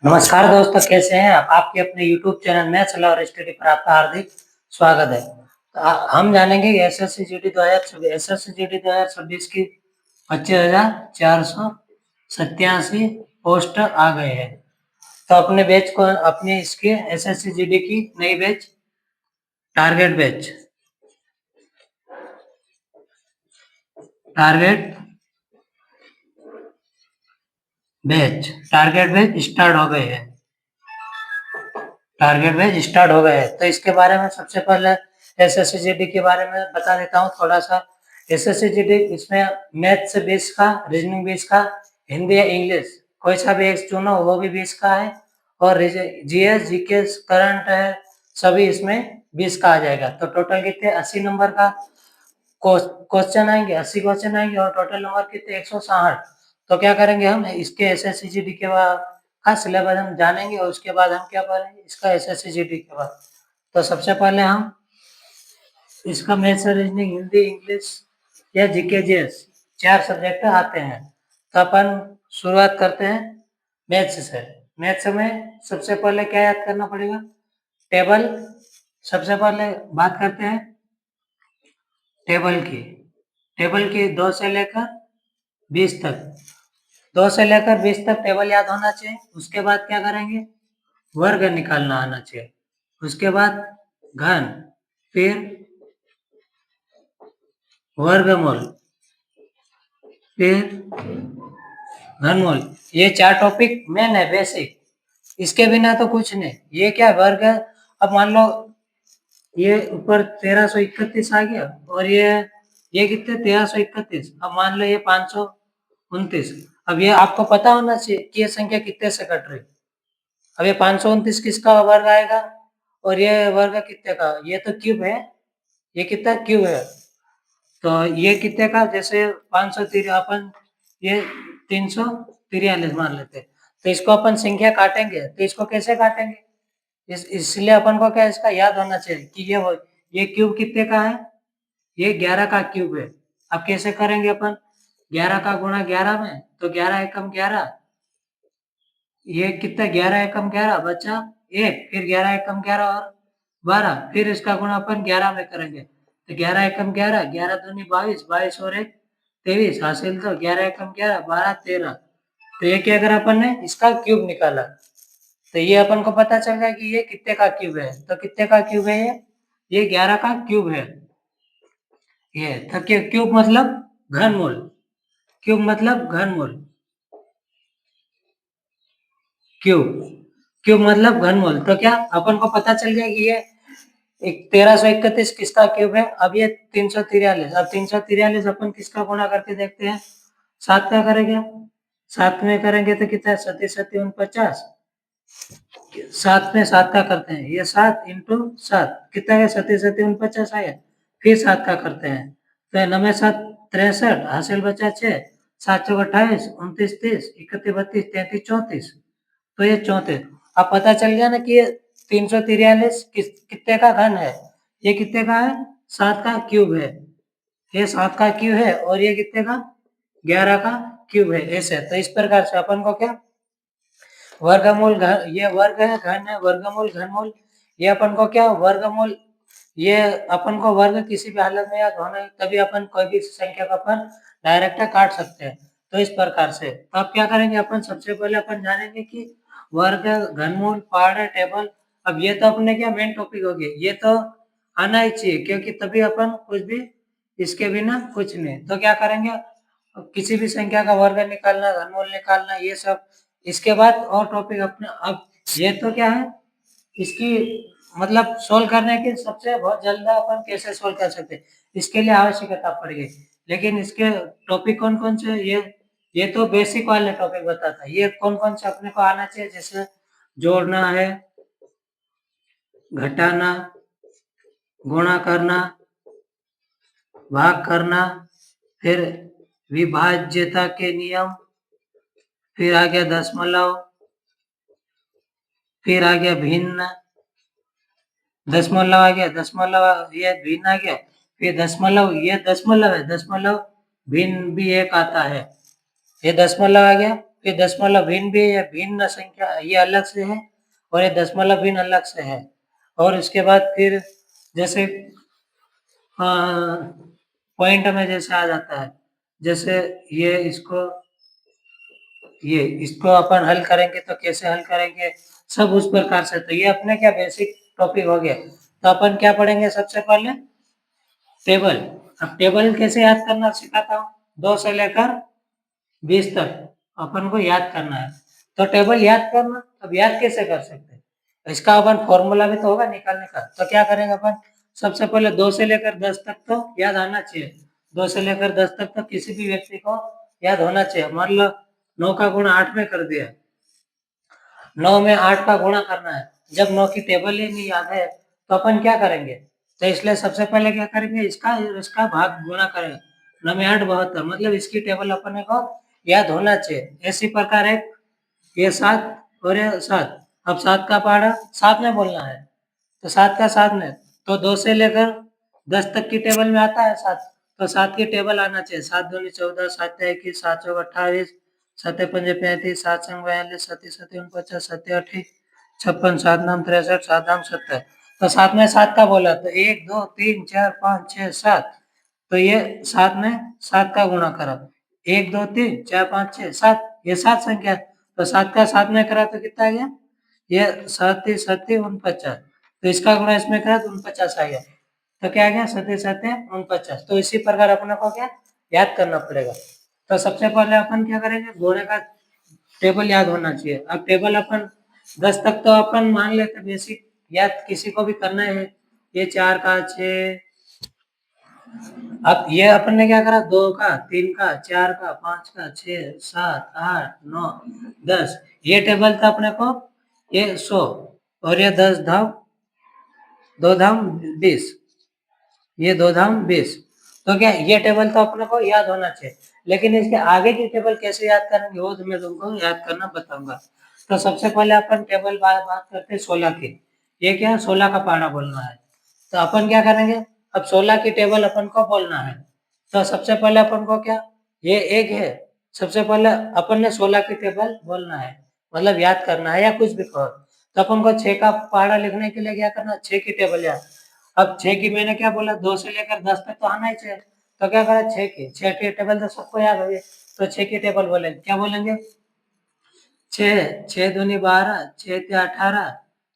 नमस्कार दोस्तों, कैसे हैं आप? आपके अपने YouTube चैनल मैथ्स और स्टडी पर आपका हार्दिक स्वागत है। हम जानेंगे कि एसएससी जीडी 2026 की 25,487 पोस्ट आ गए हैं। तो अपने बैच को अपने इसके एसएससी जीडी की नई बैच टारगेट बैच स्टार्ट हो गए हैं। तो इसके बारे में सबसे पहले एसएससी के बारे में बता देता हूँ थोड़ा सा। एसएससी इसमें मैथ से 20 का, रीजनिंग 20 का, हिंदी या इंग्लिश कोई सा भी एक चुनो वो भी 20 का है, और जीएस जीके करंट है सभी इसमें 20 का आ जाएगा। तो टोटल कितने 80 नंबर का क्वेश्चन आएंगे, 80 क्वेश्चन आएंगे, और टोटल नंबर कितने 160। तो क्या करेंगे हम इसके एसएससी के का सिलेबस हम जानेंगे, और उसके बाद हम क्या करेंगे इसका एसएससी के बाद। तो सबसे पहले हम इसका मैथ्स, रीजनिंग, हिंदी, इंग्लिश या जीके जीएस 4 सब्जेक्ट आते हैं। तो अपन शुरुआत करते हैं मैथ्स से। मैथ्स में सबसे पहले क्या याद करना पड़ेगा? टेबल। सबसे पहले बात करते हैं टेबल की 2 से लेकर 20 तक। 2 से लेकर 20 तक टेबल याद होना चाहिए। उसके बाद क्या करेंगे? वर्ग निकालना आना चाहिए। उसके बाद घन, फिर वर्गमूल, फिर घनमूल। ये 4 टॉपिक मेन है, बेसिक। इसके बिना तो कुछ नहीं। ये क्या वर्ग है? अब मान लो ये ऊपर 1331 आ गया, और ये कितने 1331। अब मान लो ये 529। अब ये आपको पता होना चाहिए कि ये संख्या कितने से कट रही। अब ये 529 किसका वर्ग आएगा, और ये वर्ग कितने का? ये तो क्यूब है, ये कितना क्यूब है। तो ये कितने का? जैसे 503 अपन ये 343 मान लेते हैं। तो इसको अपन संख्या काटेंगे, तो इसको कैसे काटेंगे? इसलिए अपन को क्या इसका याद होना चाहिए कि ये क्यूब कितने का है? ये 11 का क्यूब है। अब कैसे करेंगे अपन? 11 का गुणा 11 में, तो 11 एकम 11। ये कितना 11 एकम 11 बचा 1, फिर 11 एकम 11 और 12, फिर इसका गुणा अपन 11 में करेंगे। तो 11 एकम 11, 11 दूनी 22, 22 और 1 23, हासिल तो 11 एकम 11, 12 13। तो ये क्या करा अपन ने? इसका क्यूब निकाला। तो ये अपन को पता चल गया कि ये कितने का क्यूब है। तो कितने का क्यूब है ये 11 का क्यूब है। ये तो क्यूब मतलब घनमूल। क्यूब मतलब घनमूल। क्यूब क्यूब मतलब घनमूल। तो क्या अपन को पता चल गया कि ये 1331 किसका क्यूब है। अब ये 343, अब 343 अपन किसका गुणा करके देखते हैं? 7 का करेंगे। 7 में करेंगे तो कितना है? 37 37 49। 7 में 7 का करते हैं, ये 7 इंटू 7 कितना है? 37 37 49 आया। फिर 7 का करते हैं, तो 9 7 63, हासिल बचा 6, 7 चौक 28, 29 30, 31 32, 33 34। तो ये 34। अब पता चल गया ना कि ये 343 कितने का घन है। ये कितने का है? 7 का क्यूब है। ये 7 का क्यूब है, और ये कितने का? 11 का क्यूब है। ऐसे तो इस प्रकार से अपन को क्या वर्गमूल ये वर्ग है, घन है, वर्गमूल घनमूल। ये अपन को क्या वर्गमूल, ये अपन को वर्ग किसी भी हालत में याद होना है, तभी अपन कोई भी संख्या को अपन डायरेक्ट काट सकते हैं। तो इस प्रकार से तो अब क्या करेंगे अपन? सबसे पहले अपन जानेंगे कि वर्ग, घनमूल, पहाड़, टेबल। अब ये तो अपने क्या मेन टॉपिक हो गया, ये तो आना ही चाहिए, क्योंकि तभी अपन कुछ भी, इसके बिना कुछ नहीं। तो क्या करेंगे? किसी भी संख्या का वर्ग निकालना, घनमूल निकालना, ये सब इसके बाद और टॉपिक अपने। अब ये तो क्या है इसकी मतलब सोल्व करने की सबसे बहुत जल्द अपन कैसे सोल्व कर सकते हैं, इसके लिए आवश्यकता पड़ेगी। लेकिन इसके टॉपिक कौन कौन से? ये तो बेसिक वाले टॉपिक बताता है। ये कौन कौन से अपने को आना चाहिए? जैसे जोड़ना है, घटाना, गुणा करना, भाग करना, फिर विभाज्यता के नियम, फिर आ गया दशमलव, फिर आ गया भिन्न, दशमलव आ गया, दशमलव ये भिन्न आ गया, फिर दशमलव, ये दशमलव है, दशमलव भिन्न भी एक आता है, ये दशमलव आ गया। ये दशमलव भिन्न भी है, भिन्न संख्या ये अलग से है और ये दशमलव भिन्न अलग से है। और उसके बाद फिर जैसे पॉइंट में जैसे आ जाता है, जैसे ये इसको अपन हल करेंगे तो कैसे हल करेंगे, सब उस प्रकार से। तो ये अपने क्या बेसिक टॉपिक हो गया। तो अपन क्या पढ़ेंगे सबसे पहले, टेबल। अब टेबल कैसे याद करना सिखाता हूँ। 2 से लेकर 20 तक अपन को याद करना है। तो टेबल याद करना, अब याद कैसे कर सकते हैं, इसका अपन फॉर्मूला भी तो होगा निकालने का। तो क्या करेंगे अपन, सबसे पहले 2 से लेकर 10 तक तो याद आना चाहिए। 2 से लेकर 10 तक तो किसी भी व्यक्ति को याद होना चाहिए। मान लो 9 का गुणा 8 में कर दिया, 9 में 8 का गुणा करना है। जब 9 की टेबल ही नहीं याद है तो अपन क्या करेंगे, तो इसलिए सबसे पहले क्या करेंगे, इसका इसका भाग गुणा करेंगे। 9 में 8 72, मतलब इसकी टेबल अपने को याद होना चाहिए। इसी प्रकार एक ये 7 और ये 7। अब 7 का पहाड़ा 7 में बोलना है, तो 7 का 7 में, तो 2 से लेकर 10 तक की टेबल में आता है 7, तो 7 की टेबल आना चाहिए। 7 दूनी 14, 7 21, 7 चौक 28, 7 पंजे 35, 7 संग 42, 7 7 49, 7 8 56, 7 नाम 63, 7 नाम 70। तो 7 में 7 का बोला तो 1 2 3 4 5 6 7, तो ये 7 में 7 का गुणा करा, 1 2 3 4 5 6 7, ये 7 संख्या। तो 7 का 7 में करा तो कितना आ गया, ये 7 7 49, तो इसका गुणा इसमें करा तो 49 आ गया। तो क्या आ गया, 7 7 49। तो इसी प्रकार अपने को क्या याद करना पड़ेगा। तो सबसे पहले अपन क्या करेंगे, घोड़े का टेबल याद होना चाहिए। अब टेबल अपन 10 तक तो अपन मान लेते बेसिक, याद किसी को भी करना है। ये 4 का 6, अब ये अपन ने क्या करा, 2 का 3 का 4 का 5 का 6 7 8 9 10, ये टेबल था अपने को, ये 100 और ये 10 धाम 2 धाम 20, ये 2 धाम 20। तो क्या ये टेबल तो अपने को याद होना चाहिए, लेकिन इसके आगे की टेबल कैसे याद करेंगे वो तो मैं तुमको याद करना बताऊंगा। तो सबसे पहले अपन टेबल बात करते हैं 16 की। ये क्या 16 का पहाड़ा बोलना है। तो अपन क्या करेंगे, अब 16 की टेबल अपन को बोलना है। तो सबसे पहले अपन को क्या, ये एक है, सबसे पहले अपन ने 16 की टेबल बोलना है, मतलब याद करना है या कुछ भी कहो। तो अपन को 6 का पहाड़ा लिखने के लिए क्या करना, 6 की टेबल याद। अब 6 की मैंने क्या बोला, 2 से लेकर 10 तक तो आना ही चाहिए। तो क्या करा, 6 की टेबल तो सबको याद होगी। तो 6 की टेबल बोलेंगे, क्या बोलेंगे, 6 6 दूनी 12, 6 ते 18,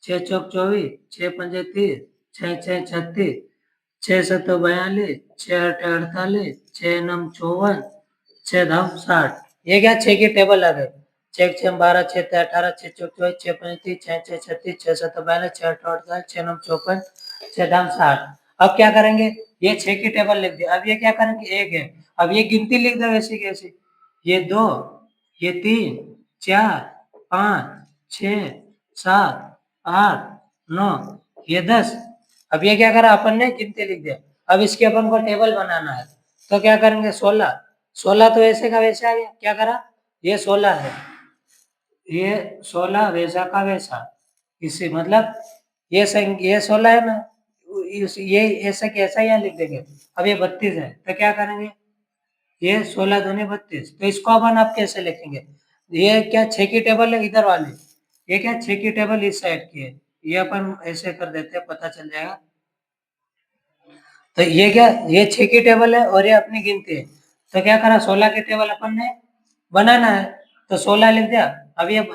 6 चौक 24, 6 पंजे 30, 6 6 36, 6 7 42, 6 8 48, 6 9 54, 6 धाम 60। ये क्या 6 की टेबल आ गई। 6 6 12, 6 ते 18, 6 चौक 24, 6 पंजे 30, 6 6 36, 6 7 42, 6 8 48, 6 9 54, 6 धाम 60। अब क्या करेंगे, ये 6 की टेबल लिख दी। अब ये क्या करेंगे, एक है, अब ये गिनती लिख दो वैसी कैसी, ये 2, ये 3 4 5 6 7 8 9, ये 10। अब ये क्या करा, अपन ने गिनती लिख दिया। अब इसकी अपन को टेबल बनाना है। तो क्या करेंगे, 16, 16 तो ऐसे का वैसे आ गया। क्या करा, ये 16 है, ये 16 वैसा का वैसा, इसी मतलब ये 16 है ना, ये ऐसा कैसा यहाँ लिख देंगे। अब ये 32 है, तो क्या करेंगे, ये 16 दूनी 32, तो इसको अपन आप कैसे लिखेंगे, ये क्या 6 की टेबल है इधर वाली, ये क्या 6 की टेबल इस साइड की है, ये अपन ऐसे कर देते हैं, पता चल जाएगा। तो ये क्या, ये 6 की टेबल है और ये अपनी गिनती है। तो क्या करा, 16 की टेबल अपन ने बनाना है, तो 16 लिख दिया। अब ये,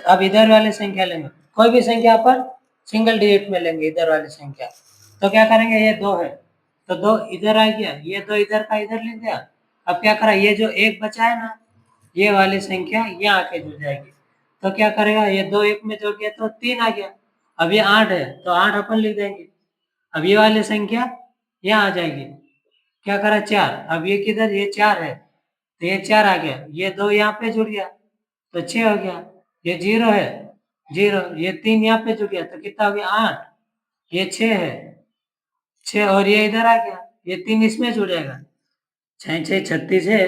अब इधर वाली संख्या लेंगे, कोई भी संख्या अपन सिंगल डिजिट में लेंगे, इधर वाली संख्या। तो क्या करेंगे, ये 2 है, तो 2 इधर आ गया, ये 2 इधर का इधर लिख दिया। अब क्या करा, ये जो एक बचा है ना, ये वाली संख्या यहाँ आके जुड़ जाएगी। तो क्या करेगा, ये 2 एक में जोड़ गया तो 3 आ गया। अब ये 8 है, तो 8 अपन लिख देंगे। अब ये वाली संख्या यहाँ आ जाएगी। क्या करा, 4, अब ये किधर, ये 4 है, तो ये 4 आ गया, ये 2 यहाँ पे जुड़ गया तो 6 हो गया। ये 0 है, 0, ये 3 यहाँ पे जुड़ गया तो कितना हो गया, 8, ये 6 है, 6 और ये इधर आ गया, ये 3 इसमें जुड़ जाएगा, 6 6 36 है।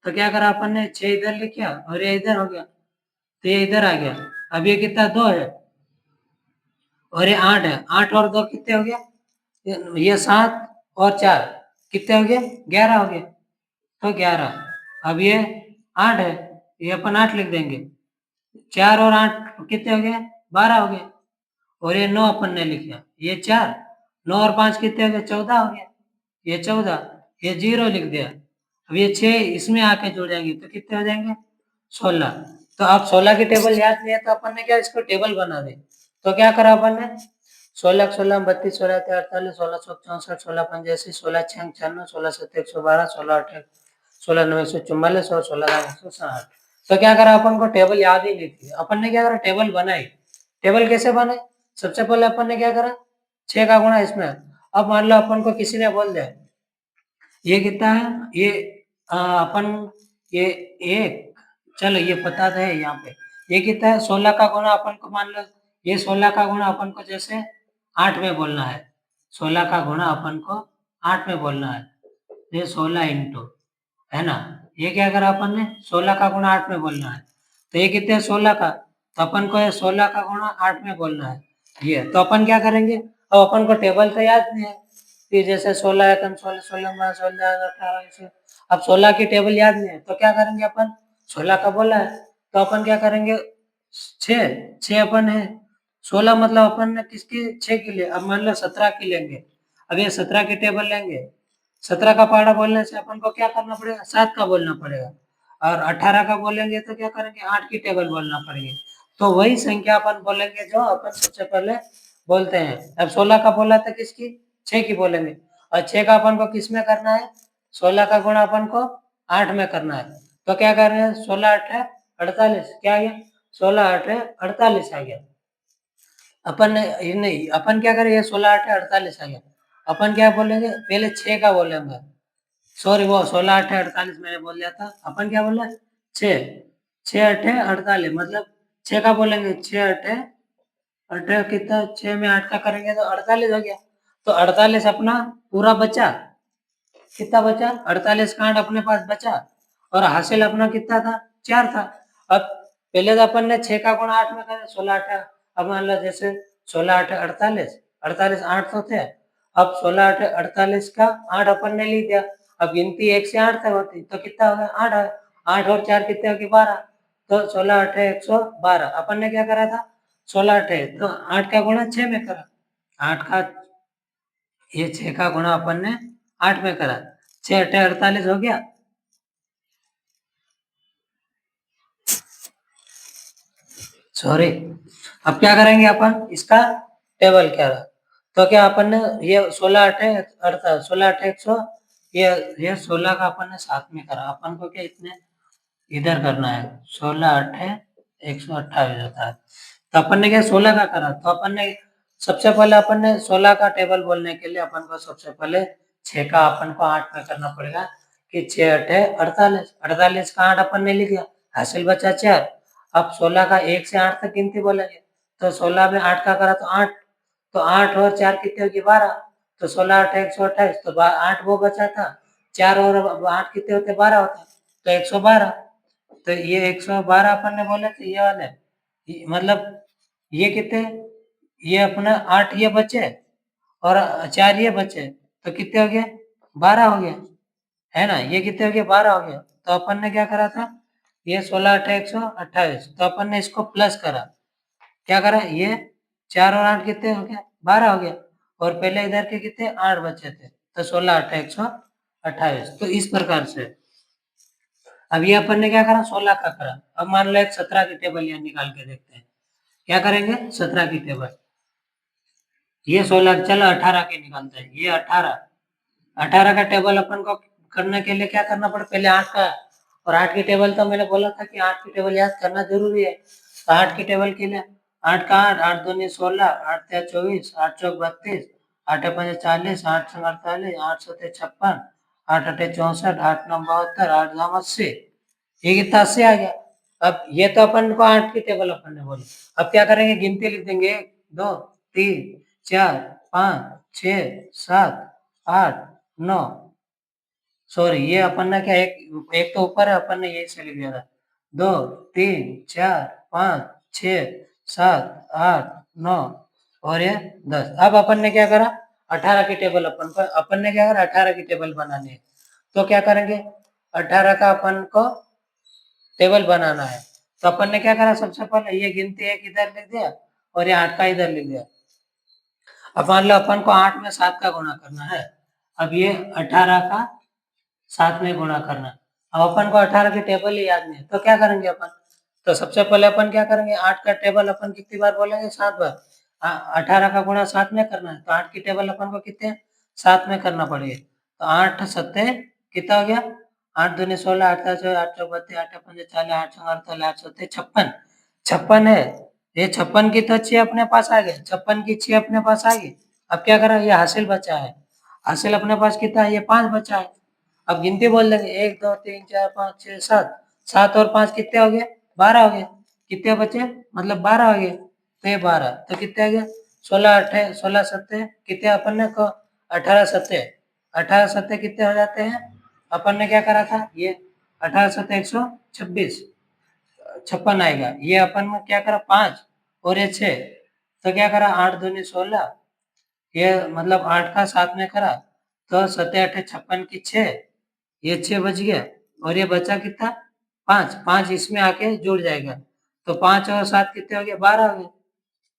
तो क्या करा अपन ने, 6 इधर लिख किया और ये इधर हो गया, तो ये इधर आ गया। अब ये कितना, 2 है और ये 8 है, 8 और 2 कितने हो गया, ये 7 और 4 कितने हो गया, 11 हो गया। तो 11, अब ये 8 है, ये अपन 8 लिख देंगे। 4 और 8 कितने हो गए? 12 हो गए। और ये 9 अपन ने लिख लिया, ये 4, 9 और 5 कितने हो गए? 14 हो गया, ये 14, ये 0 लिख दिया। अब ये 6 इसमें आके जुड़ जाएंगे तो कितने हो जाएंगे? 16। तो अब 16 की टेबल याद नहीं है तो अपन ने क्या इसको टेबल बना दे। तो क्या करा अपन ने? 16 16 32 16 48 16 64 16 85 16 6 96 16 7 112 16 8 16 9 144 और 16 160। तो क्या करा अपन को टेबल याद ही नहीं थी, अपन ने क्या करा टेबल बनाई। टेबल कैसे बनाई? सबसे पहले अपन ने क्या करा? 6 का गुणा इसमें। अब मान लो अपन को किसी ने बोल दिया ये कितना है, ये अपन ये एक, चलो ये पता तो है यहाँ पे, ये कितना है? 16 का गुणा अपन को मान लो, ये 16 का गुणा अपन को जैसे 8 में बोलना है, 16 का गुणा अपन को 8 में बोलना है, ये 16 इंटू, है ना? ये क्या करा अपन ने? 16 का गुणा 8 में बोलना है, तो ये कितने? 16 का, तो अपन को ये 16 का गुणा 8 में बोलना है ये। तो अपन क्या करेंगे? अब अपन को टेबल तो याद नहीं है कि जैसे 16 एकम 16 16 16 18 ऐसे। अब 16 की टेबल याद नहीं है तो क्या करेंगे अपन? 16 का बोला है तो अपन क्या करेंगे? 6 6 अपन है, 16 मतलब अपन ने किसकी? 6 के लिए। अब मान लो 17 की लेंगे, अब ये 17 की टेबल लेंगे, 17 का पहाड़ा बोलने से अपन को क्या करना पड़ेगा? 7 का बोलना पड़ेगा। और 18 का बोलेंगे तो क्या करेंगे? 8 की टेबल बोलना पड़ेगी। तो वही संख्या अपन बोलेंगे जो अपन सबसे पहले बोलते हैं। अब 16 का बोला था किसकी? 6 की बोलेंगे। और 6 का अपन को किस में करना है? 16 का गुणा अपन को 8 में करना है। तो क्या कर रहे हैं? 16 8 है 48, क्या आ गया? 16 8 है 48 आ गया। अपन ने ये नहीं, अपन क्या करें? ये 16 8 है 48 आ गया, अपन क्या बोलेंगे? पहले 6 का बोलेंगे, सॉरी वो 16 8 48 मैंने बोल दिया था। अपन क्या बोला? 6 6 8 48, मतलब 6 का बोलेंगे 6 8 8 कितना? 6 में 8 का करेंगे तो 48 हो गया। तो 48 अपना पूरा बचा, कितना बचा? 48 का 8 अपने पास बचा। और हासिल अपना कितना था? 4 था। अब पहले तो अपन ने 6 का गुणा 8 में करे, 16 8, अब मान लो जैसे 16 8 48, 48 8 तो थे, अब 16 8 48 का 8 अपन ने ले दिया। अब गिनती 1 से 8 तक होती तो कितना होगा? 8 है, 8 और 4 कितने हो गए? 12। तो 16 8 112, अपन ने क्या करा था? 16 8 है तो 8 का गुणा 6 में करा, 8 का, ये 6 का गुणा अपन ने 8 में करा, 6 8 48 हो गया। सॉरी, अब क्या करेंगे अपन? इसका टेबल क्या रहा? तो क्या अपन ने ये 16 8 अड़ता 16 8 100, ये 16 का अपन ने साथ में करा, अपन को क्या इतने इधर करना है, 16 8 128 होता है। तो अपन ने क्या 16 का करा, तो अपन ने सबसे पहले अपन ने 16 का टेबल बोलने के लिए अपन को सबसे पहले 6 का अपन को 8 में करना पड़ेगा कि 6 8 48, 48 का 8 अपन ने लिख दिया, हासिल बचा 4। अब 16 का 1 से 8 तक गिनती बोलेंगे, तो 16 में 8 का करा तो 8, तो 8 और 4 कितने होगी? 12। तो 16 8 128, तो 8 वो बचा था, 4 और 8 कितने होते? 12 होता, तो 112। तो ये 112 अपन ने बोले थे, ये वाले मतलब ये कितने? ये अपना 8 ये बचे और 4 ये बचे, तो कितने हो गए? 12 हो गया, है ना? ये कितने हो गए? 12 हो गया। तो अपन ने क्या करा था? ये 16 8 128, तो अपन ने इसको प्लस करा, क्या करा? ये 4 और 8 कितने हो गया? 12 हो गया। और पहले इधर के कितने? 8 बचे थे, तो 16 8 128। तो इस प्रकार से अब ये अपन ने क्या करा? 16 का करा। अब मान लो एक 17 की टेबल यहाँ निकाल के देखते हैं, क्या करेंगे? 17 की टेबल, ये 16, चलो 18 के निकालते हैं, ये 18, 18 का टेबल अपन को करने के लिए क्या करना पड़े? पहले 8 का, और 8 की टेबल तो मैंने बोला था कि 8 की टेबल याद करना जरूरी है। तो 8 की टेबल के लिए 8 का 8, 8 दूनी 16, 8 तिया 24, 8 चौक 32, 8 पंजे 40, 8 छंग 48, 8 सत्ते 56, 8 अठे 64, 8 9 72, 8 दाम 80, ये कितना? 80 आ गया। अब ये तो अपन को 8 की टेबल अपन ने बोली। अब क्या करेंगे? गिनती लिख देंगे, 1 2 3 4 5 6 7 8 9, सॉरी ये अपन ने क्या एक एक तो ऊपर है, अपन ने यही से लिख दिया था, 2 3 4 5 6 7 8 9 और ये 10। अब अपन ने क्या करा? 18 की टेबल अपन ने क्या करा? 18 की टेबल बनानी है, तो क्या करेंगे? 18 का अपन को टेबल बनाना है। तो अपन ने क्या करा, सबसे पहले ये गिनती 1 इधर लिख दिया और ये 8 का इधर लिख दिया। अब मान लो अपन को 8 में 7 का गुणा करना है। अब ये 18 का 7 में गुणा करना। अब अपन को 18 की टेबल ही याद नहीं है, तो क्या करेंगे अपन? तो सबसे पहले अपन क्या करेंगे, 8 का टेबल अपन कितनी बार बोलेंगे? 7 बार। 18 का गुणा 7 में करना है, तो 8 की टेबल अपन को कितने 7 में करना पड़ेगा। तो 8 सत्ते कितना हो गया? 8 दूनी 16, 8 चौके 8 चौक 32, 8 पंजे 40, 8 छंग 48, 8 सत्ते 56। 56 है। ये 56 की तो 6 अपने पास आ गए, 56 की 6 अपने पास आ गई। अब क्या करा, ये हासिल बचा है। हासिल अपने पास कितना है? ये 5 बचा है। अब गिनती बोल देंगे 1 2 3 4 5 6 7। 7 और 5 कितने हो गए? 12 हो गए। कितने बचे? मतलब 12 हो गए। तो ये 12 तो कितने आ गए? 16 8 16 सत्ते कितने अपन ने को 18 सत्ते 18 सत्ते कितने हो जाते हैं? अपन ने क्या करा था, ये 18 सत्ते 126 56 आएगा। ये अपन में क्या करा, 5 और ये 6। तो क्या करा, 8 दूनी 16, ये मतलब 8 का 7 में करा तो 7 8 56 की 6, ये 6 बच गया। और ये बचा कितना? 5 5 इसमें आके जुड़ जाएगा। तो 5 और 7 कितने हो गए? 12 हो गए।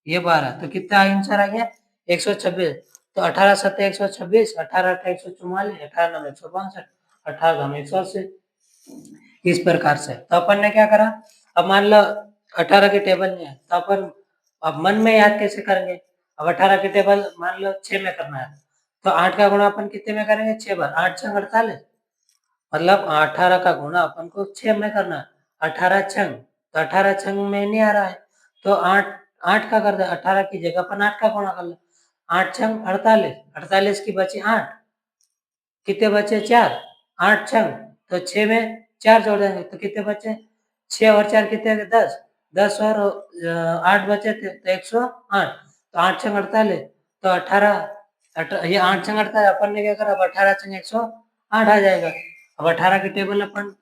ये 12 तो कितना आंसर आ गया? 126। तो 18 सत्ते 126, 18 अट्ठा 144, 18 9 165, 18 घन 180। इस प्रकार से तो अपन ने क्या करा, अब मान लो 18 की टेबल नहीं है तो अपन अब मन में याद कैसे करेंगे? अब 18 की टेबल मान लो 6 में करना है, तो 8 का गुणा अपन कितने में करेंगे? 6 बार। 8 छंग 48, मतलब 18 का गुणा अपन को 6 में करना है। 18 छंग, तो 18 छंग में नहीं आ रहा है, तो 8 8 का कर दे। 18 की जगह अपन 8 का गुणा कर ले। 8 छंग 48, 48 की बची 8, कितने बचे? 4। 8 छंग, तो 6 में 4 जोड़ देंगे तो कितने बचे? 6 और 4 कितने? 10। 10 और 8 बचे थे तो 108। तो 8 छंग 48, तो 18 ये 8 छंग 48 अपन ने क्या करा, अब 18 छंग 108 आ जाएगा। अब 18 की टेबल अपन,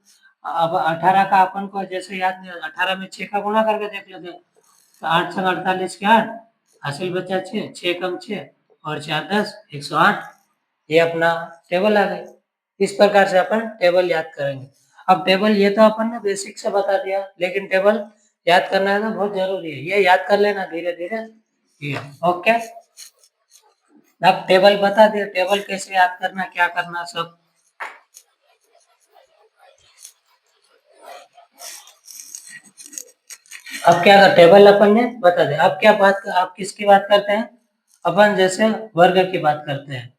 अब 18 का अपन को जैसे याद नहीं, 18 में 6 का गुणा करके देख लेते हैं। तो 8 छंग 48 के 8, हासिल बचा 6, 6 कम 6 और 4 10, 108। ये अपना टेबल आ गई। इस प्रकार से अपन टेबल याद करेंगे। अब टेबल ये तो अपन ने बेसिक से बता दिया, लेकिन टेबल याद करना है ना, बहुत जरूरी है। ये याद कर लेना धीरे धीरे। ये ओके। अब टेबल बता दिया, टेबल कैसे याद करना, क्या करना सब। अब क्या कर, टेबल अपन ने बता दिया। अब क्या बात, आप किसकी बात करते हैं? अपन जैसे वर्ग की बात करते हैं।